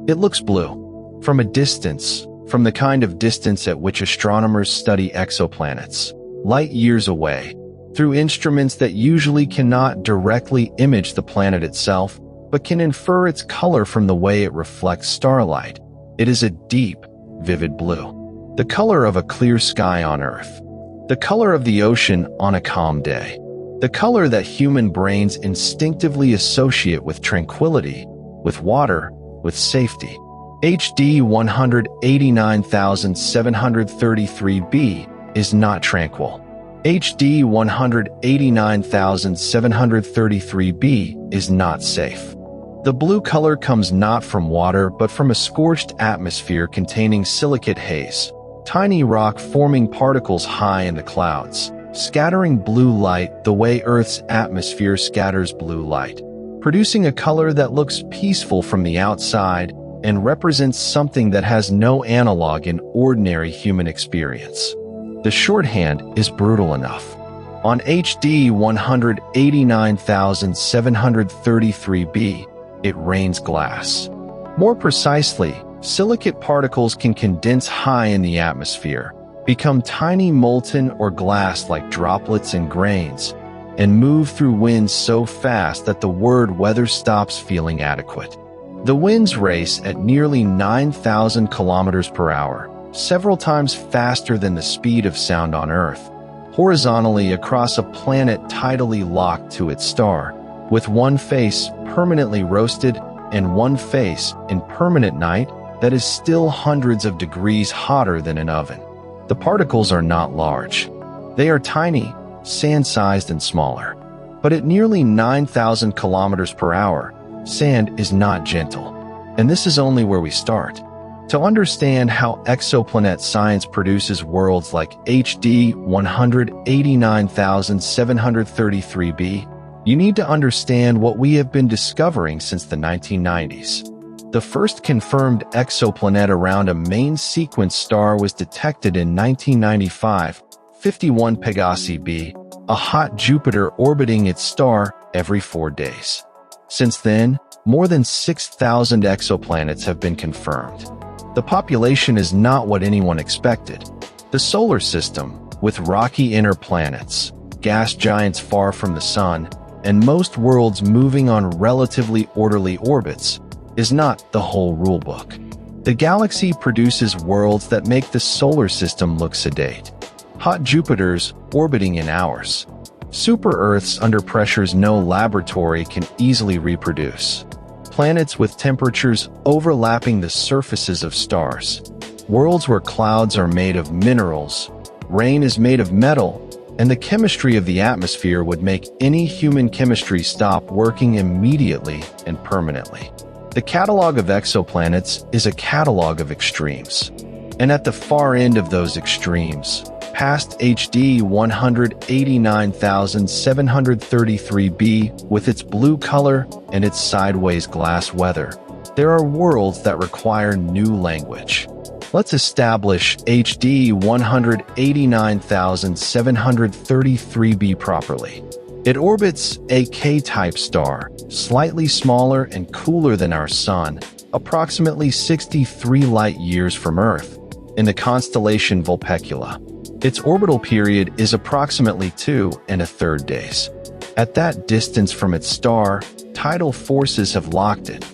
It looks blue. From a distance, from the kind of distance at which astronomers study exoplanets, light years away, through instruments that usually cannot directly image the planet itself, but can infer its color from the way it reflects starlight. It is a deep, vivid blue. The color of a clear sky on Earth. The color of the ocean on a calm day. The color that human brains instinctively associate with tranquility, with water, with safety. HD 189,733b is not tranquil. HD 189,733b is not safe. The blue color comes not from water but from a scorched atmosphere containing silicate haze, tiny rock-forming particles high in the clouds, scattering blue light the way Earth's atmosphere scatters blue light, producing a color that looks peaceful from the outside and represents something that has no analog in ordinary human experience. The shorthand is brutal enough. On HD 189,733b, it rains glass. More precisely, silicate particles can condense high in the atmosphere, become tiny molten or glass-like droplets and grains, and move through winds so fast that the word weather stops feeling adequate. The winds race at nearly 9,000 kilometers per hour, several times faster than the speed of sound on Earth, horizontally across a planet tidally locked to its star, with one face permanently roasted and one face in permanent night that is still hundreds of degrees hotter than an oven. The particles are not large. They are tiny, sand-sized and smaller. But at nearly 9,000 kilometers per hour, sand is not gentle. And this is only where we start. To understand how exoplanet science produces worlds like HD 189,733b, you need to understand what we have been discovering since the 1990s. The first confirmed exoplanet around a main sequence star was detected in 1995, 51 Pegasi b, a hot Jupiter orbiting its star every 4 days. Since then, more than 6,000 exoplanets have been confirmed. The population is not what anyone expected. The solar system, with rocky inner planets, gas giants far from the sun, and most worlds moving on relatively orderly orbits, is not the whole rulebook. The galaxy produces worlds that make the solar system look sedate. Hot Jupiters orbiting in hours. Super-Earths under pressures no laboratory can easily reproduce. Planets with temperatures overlapping the surfaces of stars. Worlds where clouds are made of minerals, rain is made of metal, and the chemistry of the atmosphere would make any human chemistry stop working immediately and permanently. The catalog of exoplanets is a catalog of extremes. And at the far end of those extremes, past HD 189,733b with its blue color and its sideways glass weather, there are worlds that require new language. Let's establish HD 189,733b properly. It orbits a K-type star, slightly smaller and cooler than our Sun, approximately 63 light-years from Earth, in the constellation Vulpecula. Its orbital period is approximately 2 1/3 days. At that distance from its star, tidal forces have locked it.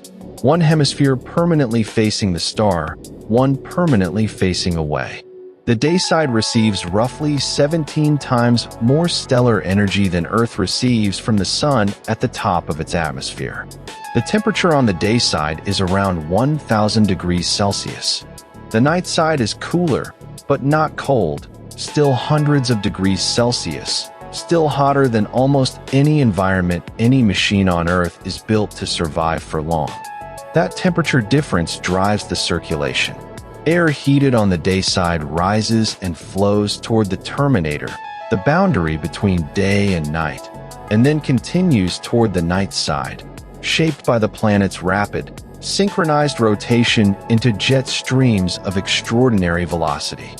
One hemisphere permanently facing the star, one permanently facing away. The day side receives roughly 17 times more stellar energy than Earth receives from the Sun at the top of its atmosphere. The temperature on the day side is around 1,000 degrees Celsius. The night side is cooler, but not cold, still hundreds of degrees Celsius, still hotter than almost any environment any machine on Earth is built to survive for long. That temperature difference drives the circulation. Air heated on the day side rises and flows toward the terminator, the boundary between day and night, and then continues toward the night side, shaped by the planet's rapid, synchronized rotation into jet streams of extraordinary velocity.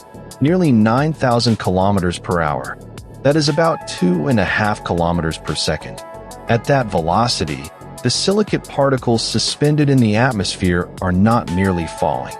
Nearly 9,000 kilometers per hour. That is about 2.5 kilometers per second. At that velocity, The silicate particles suspended in the atmosphere are not merely falling.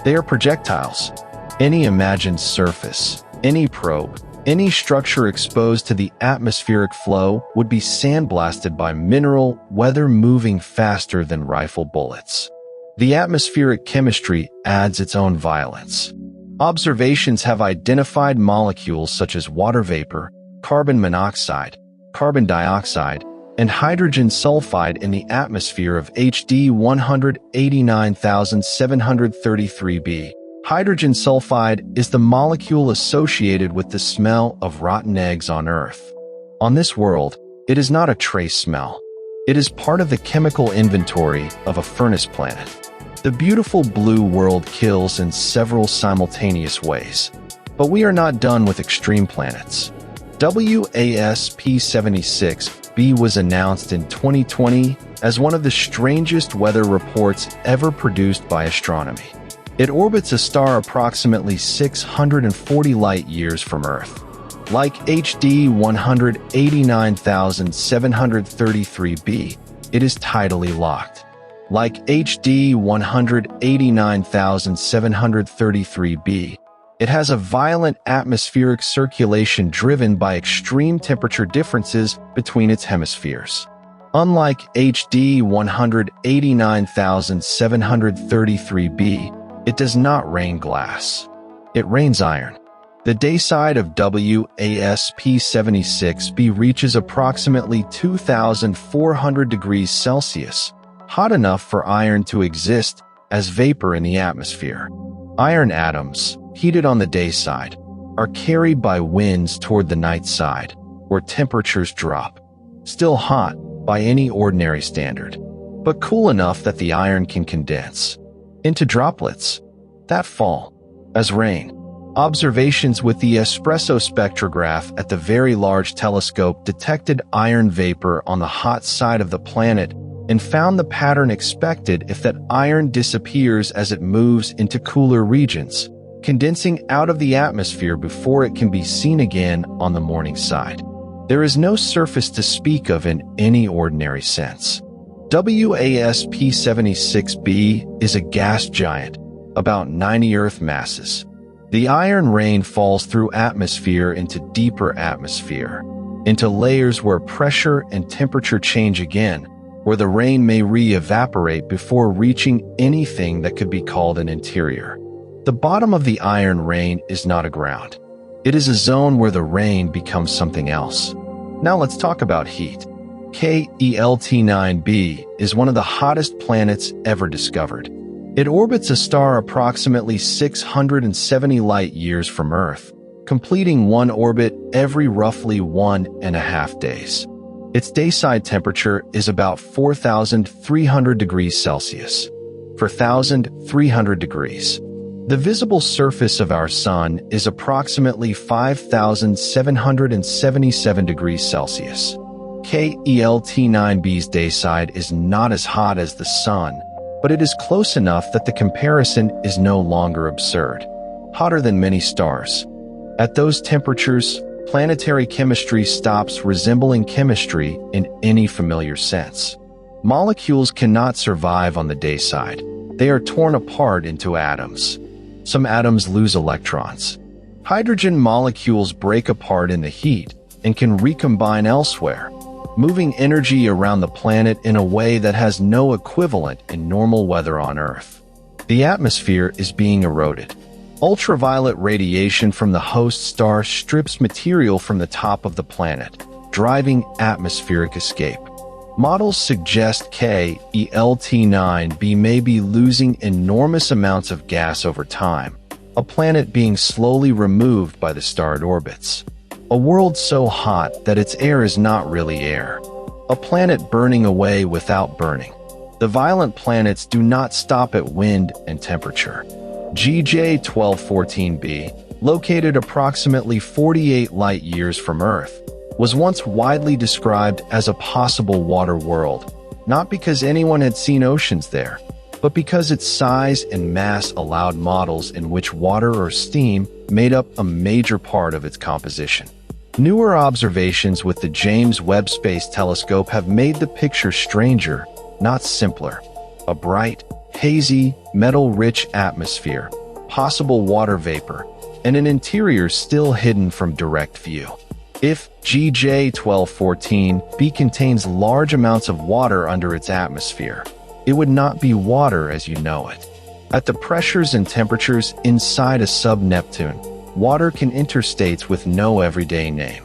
They are projectiles. Any imagined surface, any probe, any structure exposed to the atmospheric flow would be sandblasted by mineral weather moving faster than rifle bullets. The atmospheric chemistry adds its own violence. Observations have identified molecules such as water vapor, carbon monoxide, carbon dioxide, and hydrogen sulfide in the atmosphere of HD 189,733b. Hydrogen sulfide is the molecule associated with the smell of rotten eggs on Earth. On this world, it is not a trace smell. It is part of the chemical inventory of a furnace planet. The beautiful blue world kills in several simultaneous ways. But we are not done with extreme planets. WASP-76b was announced in 2020 as one of the strangest weather reports ever produced by Astronomy. It orbits a star approximately 640 light-years from Earth. Like HD 189,733b, it is tidally locked. Like HD 189,733b, it has a violent atmospheric circulation driven by extreme temperature differences between its hemispheres. Unlike HD 189,733b, it does not rain glass. It rains iron. The day side of WASP-76b reaches approximately 2,400 degrees Celsius, hot enough for iron to exist as vapor in the atmosphere. Iron atoms, heated on the day side, are carried by winds toward the night side, where temperatures drop. Still hot by any ordinary standard, but cool enough that the iron can condense into droplets that fall as rain. Observations with the espresso spectrograph at the Very Large Telescope detected iron vapor on the hot side of the planet and found the pattern expected if that iron disappears as it moves into cooler regions, condensing out of the atmosphere before it can be seen again on the morning side. There is no surface to speak of in any ordinary sense. WASP-76b is a gas giant, about 90 Earth masses. The iron rain falls through atmosphere into deeper atmosphere, into layers where pressure and temperature change again, where the rain may re-evaporate before reaching anything that could be called an interior. The bottom of the iron rain is not a ground. It is a zone where the rain becomes something else. Now let's talk about heat. KELT-9b is one of the hottest planets ever discovered. It orbits a star approximately 670 light-years from Earth, completing one orbit every roughly 1.5 days. Its dayside temperature is about 4,300 degrees Celsius. 4,300 degrees. The visible surface of our Sun is approximately 5,777 degrees Celsius. KELT-9b's dayside is not as hot as the Sun, but it is close enough that the comparison is no longer absurd. Hotter than many stars. At those temperatures, planetary chemistry stops resembling chemistry in any familiar sense. Molecules cannot survive on the dayside. They are torn apart into atoms. Some atoms lose electrons. Hydrogen molecules break apart in the heat and can recombine elsewhere, moving energy around the planet in a way that has no equivalent in normal weather on Earth. The atmosphere is being eroded. Ultraviolet radiation from the host star strips material from the top of the planet, driving atmospheric escape. Models suggest KELT-9b may be losing enormous amounts of gas over time, a planet being slowly removed by the star it orbits. A world so hot that its air is not really air. A planet burning away without burning. The violent planets do not stop at wind and temperature. GJ-1214b, located approximately 48 light-years from Earth, was once widely described as a possible water world, not because anyone had seen oceans there, but because its size and mass allowed models in which water or steam made up a major part of its composition. Newer observations with the James Webb Space Telescope have made the picture stranger, not simpler. A bright, hazy, metal-rich atmosphere, possible water vapor, and an interior still hidden from direct view. If GJ-1214b contains large amounts of water under its atmosphere, it would not be water as you know it. At the pressures and temperatures inside a sub-Neptune, water can interstate with no everyday name.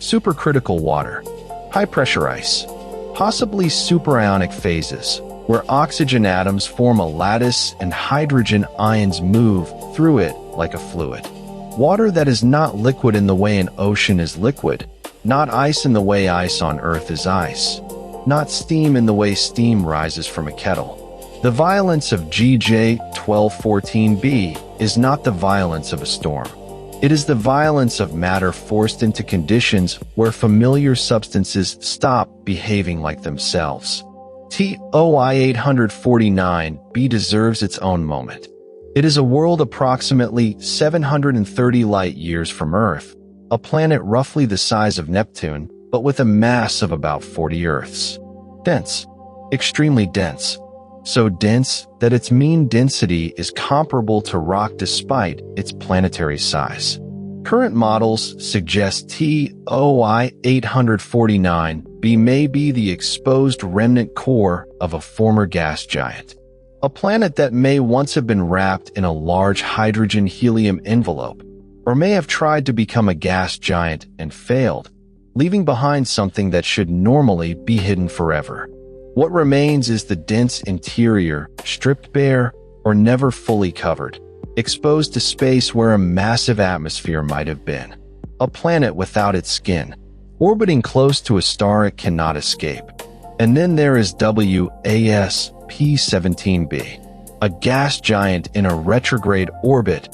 Supercritical water, high-pressure ice, possibly superionic phases, where oxygen atoms form a lattice and hydrogen ions move through it like a fluid. Water that is not liquid in the way an ocean is liquid, not ice in the way ice on Earth is ice, not steam in the way steam rises from a kettle. The violence of GJ-1214b is not the violence of a storm. It is the violence of matter forced into conditions where familiar substances stop behaving like themselves. TOI-849b deserves its own moment. It is a world approximately 730 light-years from Earth, a planet roughly the size of Neptune, but with a mass of about 40 Earths. Dense. Extremely dense. So dense that its mean density is comparable to rock despite its planetary size. Current models suggest TOI-849b may be the exposed remnant core of a former gas giant. A planet that may once have been wrapped in a large hydrogen-helium envelope, or may have tried to become a gas giant and failed, leaving behind something that should normally be hidden forever. What remains is the dense interior, stripped bare, or never fully covered, exposed to space where a massive atmosphere might have been. A planet without its skin, orbiting close to a star it cannot escape. And then there is WASP-17b, a gas giant in a retrograde orbit,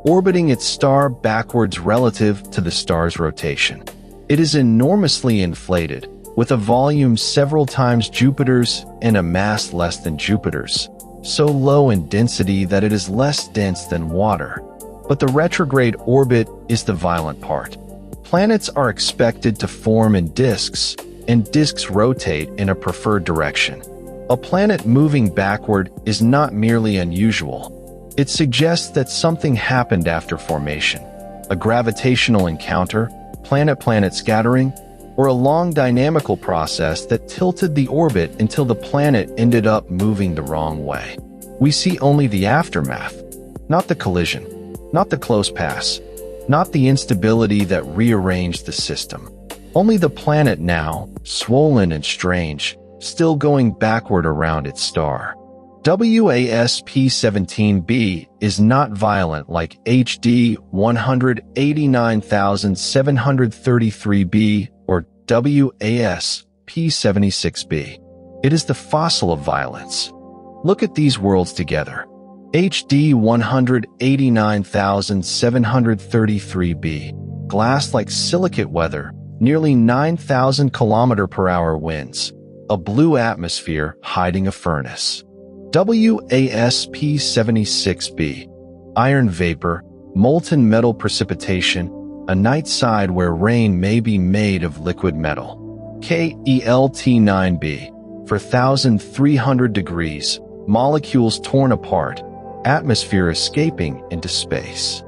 orbiting its star backwards relative to the star's rotation. It is enormously inflated, with a volume several times Jupiter's and a mass less than Jupiter's, so low in density that it is less dense than water. But the retrograde orbit is the violent part. Planets are expected to form in disks, and disks rotate in a preferred direction. A planet moving backward is not merely unusual. It suggests that something happened after formation. A gravitational encounter, planet-planet scattering, or a long dynamical process that tilted the orbit until the planet ended up moving the wrong way. We see only the aftermath, not the collision, not the close pass, not the instability that rearranged the system. Only the planet now, swollen and strange, still going backward around its star. WASP-17b is not violent like HD 189,733b or WASP-76b. It is the fossil of violence. Look at these worlds together. HD 189,733b, glass like silicate weather, nearly 9,000 km/h winds, a blue atmosphere hiding a furnace. WASP-76b, iron vapor, molten metal precipitation, a night side where rain may be made of liquid metal. KELT-9b, for 1,300 degrees, molecules torn apart, atmosphere escaping into space.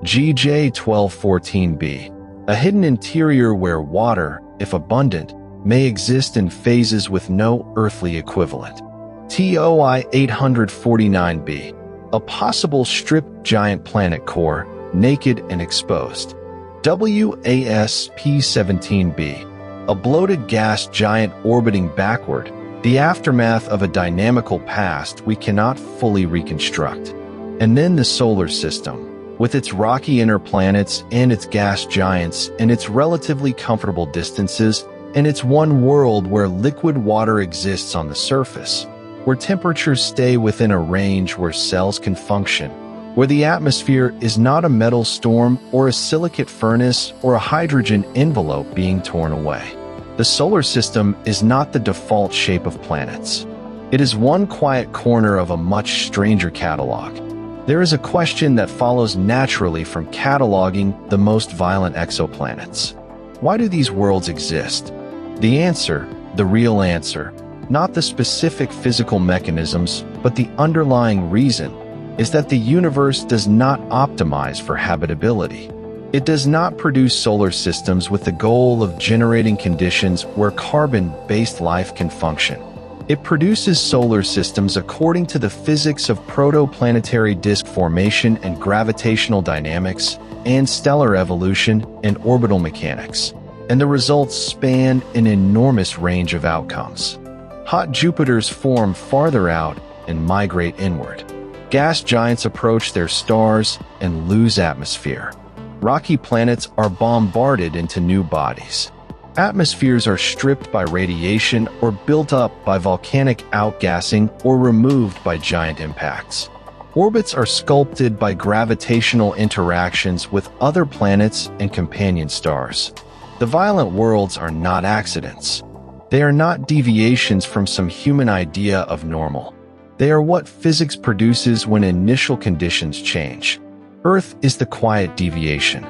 GJ-1214b, a hidden interior where water, if abundant, may exist in phases with no earthly equivalent. TOI-849b, a possible stripped giant planet core, naked and exposed. WASP-17b, a bloated gas giant orbiting backward, the aftermath of a dynamical past we cannot fully reconstruct. And then the solar system, with its rocky inner planets and its gas giants and its relatively comfortable distances, and its one world where liquid water exists on the surface, where temperatures stay within a range where cells can function, where the atmosphere is not a metal storm or a silicate furnace or a hydrogen envelope being torn away. The solar system is not the default shape of planets. It is one quiet corner of a much stranger catalog. There is a question that follows naturally from cataloging the most violent exoplanets. Why do these worlds exist? The answer, the real answer, not the specific physical mechanisms, but the underlying reason, is that the universe does not optimize for habitability. It does not produce solar systems with the goal of generating conditions where carbon-based life can function. It produces solar systems according to the physics of protoplanetary disk formation and gravitational dynamics, and stellar evolution and orbital mechanics. And the results span an enormous range of outcomes. Hot Jupiters form farther out and migrate inward. Gas giants approach their stars and lose atmosphere. Rocky planets are bombarded into new bodies. Atmospheres are stripped by radiation or built up by volcanic outgassing or removed by giant impacts. Orbits are sculpted by gravitational interactions with other planets and companion stars. The violent worlds are not accidents. They are not deviations from some human idea of normal. They are what physics produces when initial conditions change. Earth is the quiet deviation.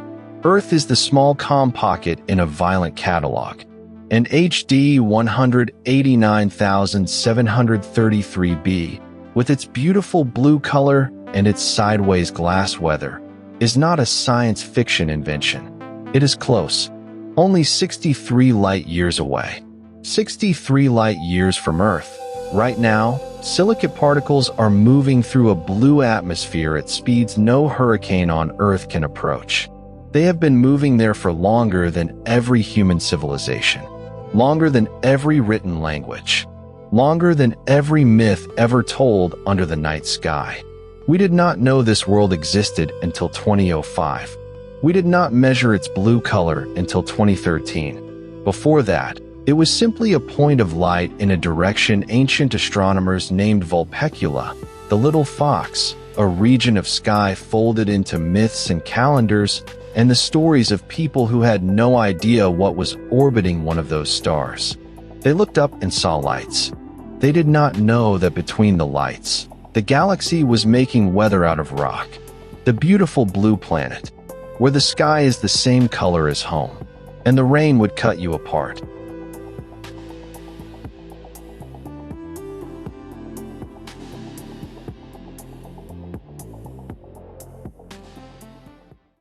Earth is the small calm pocket in a violent catalog. And HD 189,733b, with its beautiful blue color and its sideways glass weather, is not a science fiction invention. It is close, only 63 light-years away. 63 light-years from Earth. Right now, silicate particles are moving through a blue atmosphere at speeds no hurricane on Earth can approach. They have been moving there for longer than every human civilization, longer than every written language, longer than every myth ever told under the night sky. We did not know this world existed until 2005. We did not measure its blue color until 2013. Before that, it was simply a point of light in a direction ancient astronomers named Vulpecula, the little fox, a region of sky folded into myths and calendars, and the stories of people who had no idea what was orbiting one of those stars. They looked up and saw lights. They did not know that between the lights, the galaxy was making weather out of rock. The beautiful blue planet, where the sky is the same color as home, and the rain would cut you apart.